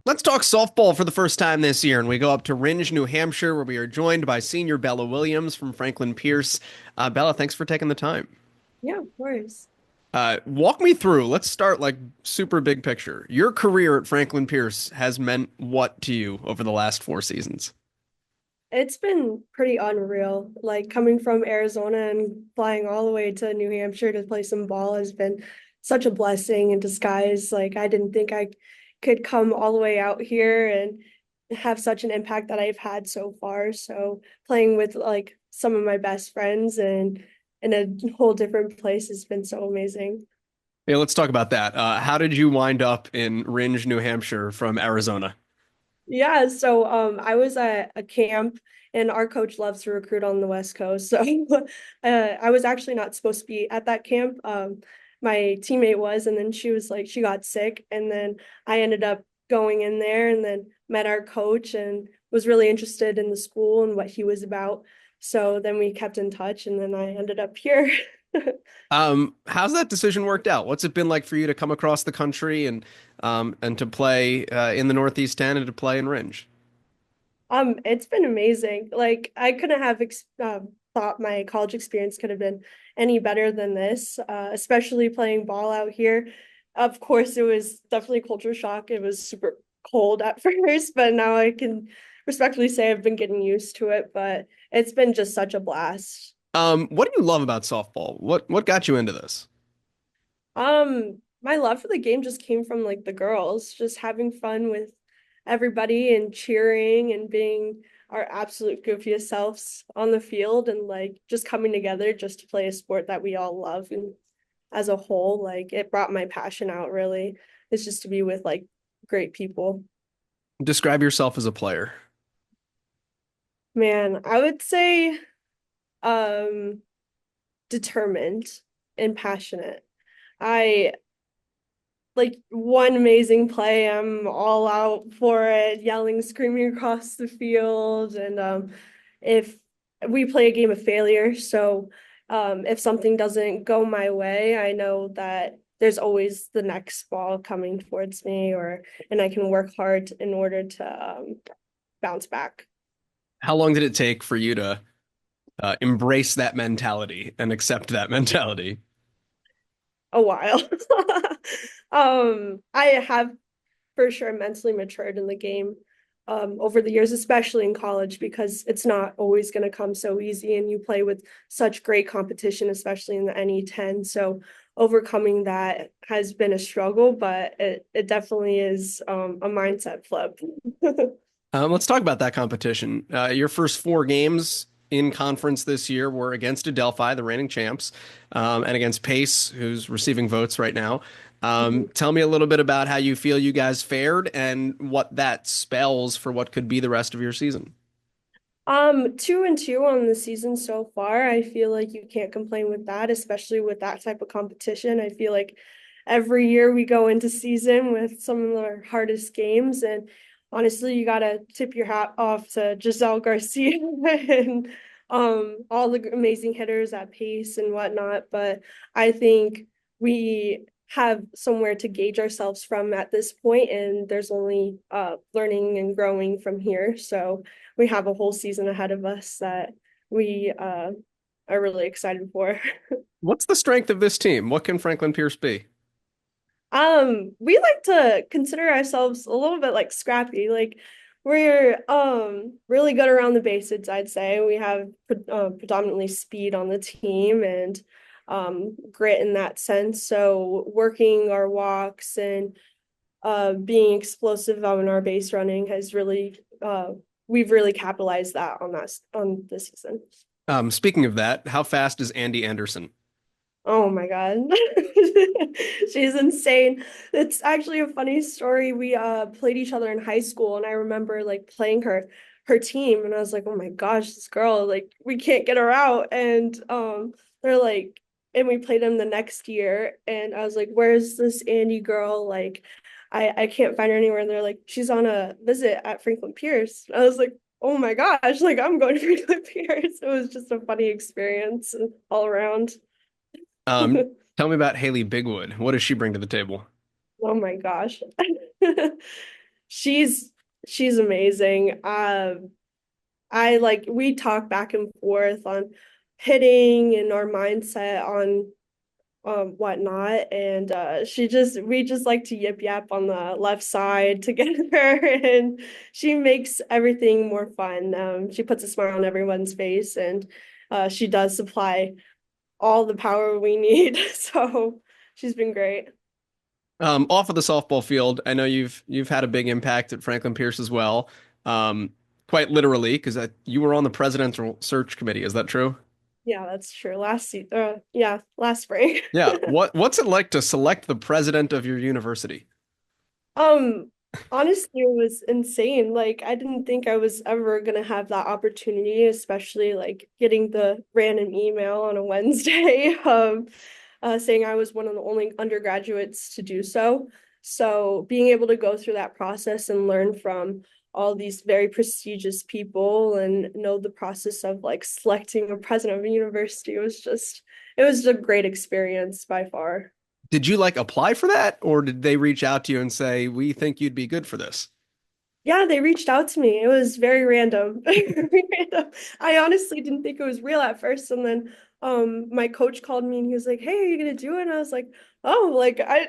Let's talk softball for the first time this year, and we go up to Rindge, New Hampshire, where we are joined by senior Bella Williams from Franklin Pierce. Bella, thanks for taking the time. Yeah, of course. Walk me through. Let's start like super big picture. Your career at Franklin Pierce has meant what to you over the last 4 seasons? It's been pretty unreal. Like coming from Arizona and flying all the way to New Hampshire to play some ball has been such a blessing in disguise. Like I didn't think I could come all the way out here and have such an impact that I've had so far. So playing with like some of my best friends and in a whole different place has been so amazing. Yeah, let's talk about that. How did you wind up in Rindge, New Hampshire from Arizona? Yeah, so I was at a camp and our coach loves to recruit on the West Coast. So I was actually not supposed to be at that camp. My teammate was, and then she was like, she got sick, and then I ended up going in there and then met our coach and was really interested in the school and what he was about. So then we kept in touch, and then I ended up here. How's that decision worked out? What's it been like for you to come across the country and to play in the Northeast 10 and to play in Rindge? It's been amazing. Like I couldn't have thought my college experience could have been any better than this, especially playing ball out here. Of course, it was definitely culture shock. It was super cold at first, but now I can respectfully say I've been getting used to it. But it's been just such a blast. What do you love about softball? What got you into this? My love for the game just came from like the girls, just having fun with everybody and cheering and being our absolute goofiest selves on the field and like just coming together just to play a sport that we all love and as a whole, like it brought my passion out really. It's just to be with like great people. Describe yourself as a player. Man, I would say um determined and passionate. I like one amazing play, I'm all out for it, yelling, screaming across the field. And if we play a game of failure, so if something doesn't go my way, I know that there's always the next ball coming towards me, or and I can work hard in order to bounce back. How long did it take for you to embrace that mentality and accept that mentality? A while. I have for sure mentally matured in the game over the years, especially in college, because it's not always going to come so easy. And you play with such great competition, especially in the NE10. So overcoming that has been a struggle, but it definitely is a mindset flip. Let's talk about that competition. Your first 4 games in conference this year were against Adelphi, the reigning champs, and against Pace, who's receiving votes right now. Tell me a little bit about how you feel you guys fared and what that spells for what could be the rest of your season. 2-2 on the season so far. I feel like you can't complain with that, especially with that type of competition. I feel like every year we go into season with some of the hardest games, and honestly, you gotta tip your hat off to Giselle Garcia and all the amazing hitters at pace and whatnot. But I think we have somewhere to gauge ourselves from at this point, and there's only learning and growing from here. So we have a whole season ahead of us that we are really excited for. What's the strength of this team? What can Franklin Pierce be? We like to consider ourselves a little bit like scrappy. Like we're really good around the bases, I'd say. We have predominantly speed on the team and grit in that sense. So working our walks and being explosive on our base running has really we've really capitalized that on that on this season. Speaking of that, how fast is Andy Anderson? Oh my God. She's insane. It's actually a funny story. We played each other in high school and I remember like playing her team and I was like, "Oh my gosh, this girl, like we can't get her out." And they're like and we played them the next year and I was like, "Where's this Andy girl?" Like I can't find her anywhere and they're like, "She's on a visit at Franklin Pierce." I was like, "Oh my gosh, like I'm going to Franklin Pierce." It was just a funny experience all around. Um, Tell me about Haley Bigwood. What does she bring to the table? Oh my gosh. she's she's amazing. I like we talk back and forth on hitting and our mindset on whatnot, and she just we just like to yip yap on the left side together, and she makes everything more fun. She puts a smile on everyone's face, and she does supply all the power we need. So she's been great. Off of the softball field, I know you've had a big impact at Franklin Pierce as well. Um, Quite literally, because you were on the presidential search committee. Is that true? Yeah, that's true. Yeah, last spring. Yeah. What's it like to select the president of your university? Um, Honestly, it was insane. Like, I didn't think I was ever gonna have that opportunity, especially like getting the random email on a Wednesday, saying I was one of the only undergraduates to do so. So being able to go through that process and learn from all these very prestigious people and know the process of like selecting a president of a university it was a great experience by far. Did you like apply for that, or did they reach out to you and say, "We think you'd be good for this"? Yeah, they reached out to me. It was very random. Very random. I honestly didn't think it was real at first. And then my coach called me and he was like, "Hey, are you gonna do it?" And I was like, "Oh, like I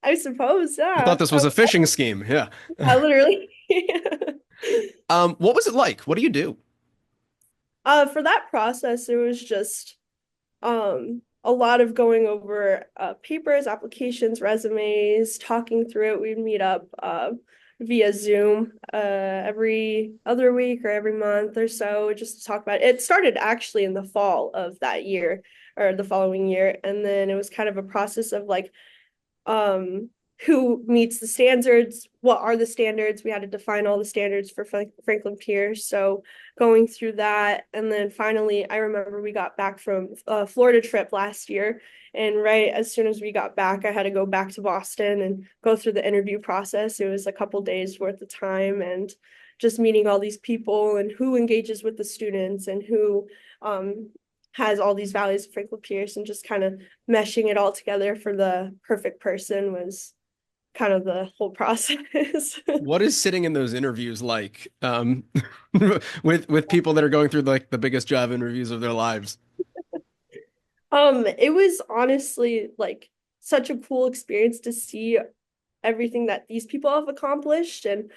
I suppose, You thought yeah." this was a phishing scheme. Yeah. I literally What was it like? What do you do? for that process, it was just a lot of going over papers, applications, resumes, talking through it. We'd meet up via Zoom every other week or every month or so just to talk about it. It started actually in the fall of that year or the following year, and then it was kind of a process of like um who meets the standards, what are the standards. We had to define all the standards for Franklin Pierce, so going through that. And then finally I remember we got back from a Florida trip last year, and right as soon as we got back I had to go back to Boston and go through the interview process. It was a couple days worth of time, and just meeting all these people and who engages with the students and who has all these values of Franklin Pierce, and just kind of meshing it all together for the perfect person was kind of the whole process. What is sitting in those interviews like, with people that are going through like the biggest job interviews of their lives? It was honestly like such a cool experience to see everything that these people have accomplished and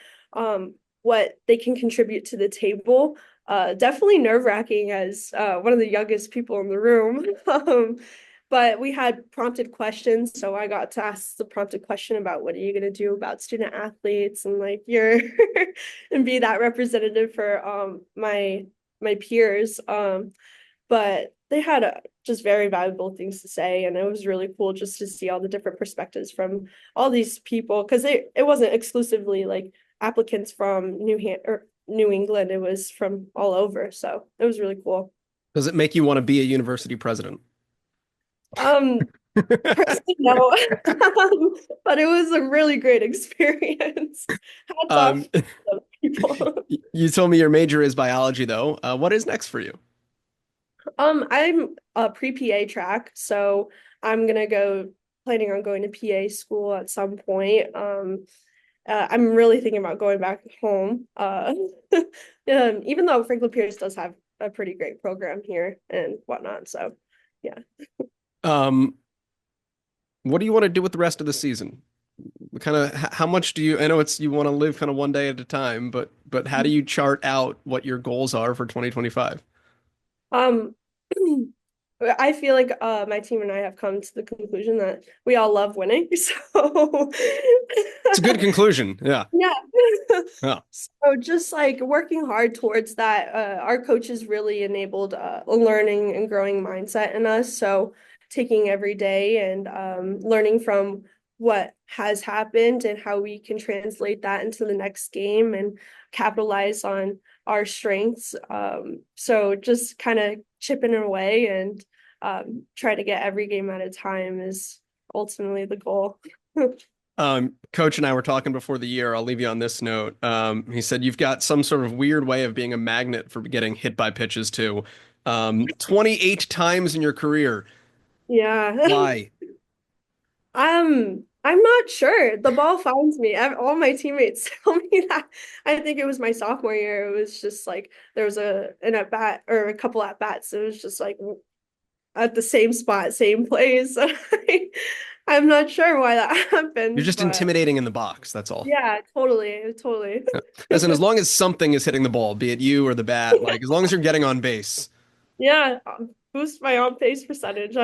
what they can contribute to the table. Definitely nerve-wracking as one of the youngest people in the room. But we had prompted questions, so I got to ask the prompted question about what are you going to do about student athletes and like your and be that representative for my peers. But they had just very valuable things to say, and it was really cool just to see all the different perspectives from all these people, because it wasn't exclusively like applicants from New England. It was from all over, so it was really cool. Does it make you want to be a university president? um Personally, no. But it was a really great experience. Hats off Um, to those people. you told me your major is biology, though. What is next for you? I'm a pre-PA track, so I'm gonna go planning on going to PA school at some point. I'm really thinking about going back home. Even though Franklin Pierce does have a pretty great program here and whatnot. So yeah. Um, what do you want to do with the rest of the season? Kind of how much do you, I know it's you want to live kind of one day at a time, but how do you chart out what your goals are for 2025? Um, I feel like my team and I have come to the conclusion that we all love winning. So It's a good conclusion. Yeah. yeah. Yeah. So just like working hard towards that, our coaches really enabled a learning and growing mindset in us. So taking every day and learning from what has happened and how we can translate that into the next game and capitalize on our strengths. So just kind of chipping away and try to get every game at a time is ultimately the goal. Coach and I were talking before the year. I'll leave you on this note. He said you've got some sort of weird way of being a magnet for getting hit by pitches too. 28 times in your career. Yeah. Why? I'm not sure. The ball finds me. All my teammates tell me that. I think it was my sophomore year. It was just like there was an at bat or a couple at bats. It was just like at the same spot, same place. I'm not sure why that You're happens, just but intimidating in the box. That's all. yeah, totally, totally. Yeah. Listen, as long as something is hitting the ball, be it you or the bat, like as long as you're getting on base. Yeah, boost my on pace percentage.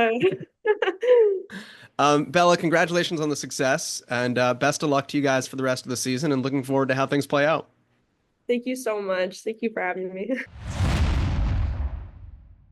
Bella, congratulations on the success and best of luck to you guys for the rest of the season and looking forward to how things play out. Thank you so much. Thank you for having me.